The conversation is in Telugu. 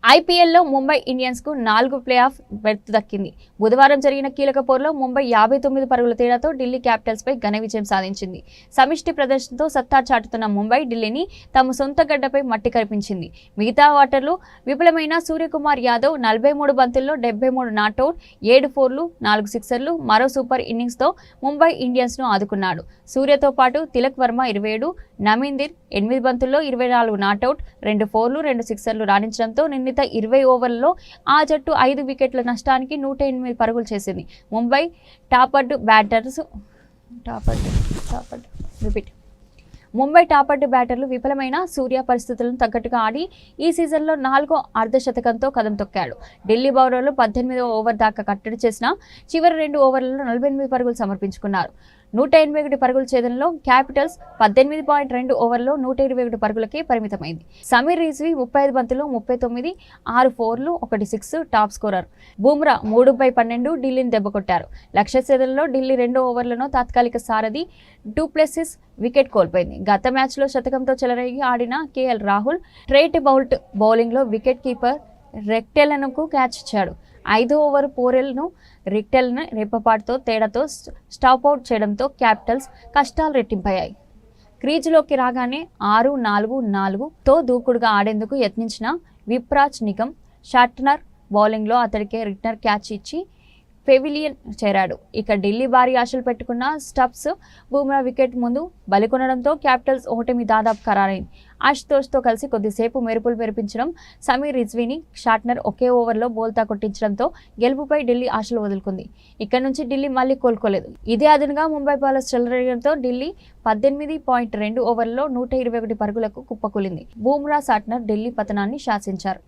ఐపీఎల్లో ముంబై ఇండియన్స్ కు 4 ప్లే ఆఫ్ బెర్త్ దక్కింది. బుధవారం జరిగిన కీలక పోరులో ముంబై 59 పరుగుల తేడాతో ఢిల్లీ క్యాపిటల్స్ పై ఘన విజయం సాధించింది. సమిష్టి ప్రదర్శనతో సత్తా చాటుతున్న ముంబై ఢిల్లీని తమ సొంత గడ్డపై మట్టి కరిపించింది. మిగతా ఆటలో విఫలమైన సూర్యకుమార్ యాదవ్ 43 బంతుల్లో 73 నాట్అవుట్, 7 ఫోర్లు, 4 సిక్సర్లు, మరో సూపర్ ఇన్నింగ్స్ తో ముంబై ఇండియన్స్ ను ఆదుకున్నాడు. సూర్యతో పాటు తిలక్ వర్మ 27, నమీందర్ 8 బంతుల్లో 24 నాట్అవుట్, 2 ఫోర్లు, 2 సిక్సర్లు రాణించడంతో 20 ఓవర్లలో ఆ జట్టు 5 వికెట్ల నష్టానికి 108 పరుగులు చేసింది. ముంబై టాపర్డ్ బ్యాటర్లు విఫలమైన సూర్య పరిస్థితులను తగ్గట్టుగా ఆడి ఈ సీజన్లో 4వ అర్ధశతకంతో కదం తొక్కాడు. ఢిల్లీ బౌలర్లు 18వ ఓవర్ దాకా కట్టడి చేసిన చివరి 2 ఓవర్లలో 48 పరుగులు సమర్పించుకున్నారు. 181 పరుగుల ఛేదనలో క్యాపిటల్స్ 18.2 ఓవర్లో 121 పరుగులకే పరిమితమైంది. సమీర్ రిజ్వీ 35 బంతుల్లో 39, 6 ఫోర్లు, 1 సిక్స్ టాప్ స్కోరర్. బుమ్రా 3/12 ఢిల్లీని దెబ్బకొట్టారు. లక్ష్య ఛేదనలో ఢిల్లీ 2 ఓవర్లలో తాత్కాలిక సారథి డు ప్లెసిస్ వికెట్ కోల్పోయింది. గత మ్యాచ్లో శతకంతో చెలరేగి ఆడిన కేఎల్ రాహుల్ ట్రెంట్ బౌల్ట్ బౌలింగ్లో వికెట్ కీపర్ రెక్టెల్కు క్యాచ్ ఇచ్చాడు. 5వ ఓవర్ పోరెల్ను రిక్టెల్ను రెప్పపాటుతో తేడాతో స్టాపౌట్ చేయడంతో క్యాపిటల్స్ కష్టాలు రెట్టింపయ్యాయి. క్రీజులోకి రాగానే 6-4-4తో దూకుడుగా ఆడేందుకు యత్నించిన విప్రాజ్ నిగమ్ షార్ట్నర్ బౌలింగ్లో అతడికే రిటర్న్ క్యాచ్ ఇచ్చి పెవిలియన్ చేరాడు. ఇక ఢిల్లీ భారీ ఆశలు పెట్టుకున్న స్టబ్స్ బుమ్రా వికెట్ ముందు బలికొనడంతో క్యాపిటల్స్ ఓటమి దాదాపు ఖరారైంది. ఆశుతోష్తో కలిసి కొద్దిసేపు మెరుపులు మెరిపించడం సమీర్ రిజ్వీని షార్ట్నర్ ఒకే ఓవర్లో బోల్తా కొట్టించడంతో గెలుపుపై ఢిల్లీ ఆశలు వదులుకుంది. ఇక్కడ నుంచి ఢిల్లీ మళ్లీ కోలుకోలేదు. ఇదే అదనుగా ముంబై బౌలర్స్ చెలరేగడంతో ఢిల్లీ 18.2 ఓవర్లలో 121 పరుగులకు కుప్పకూలింది. బుమ్రా షార్ట్నర్ ఢిల్లీ పతనాన్ని శాసించారు.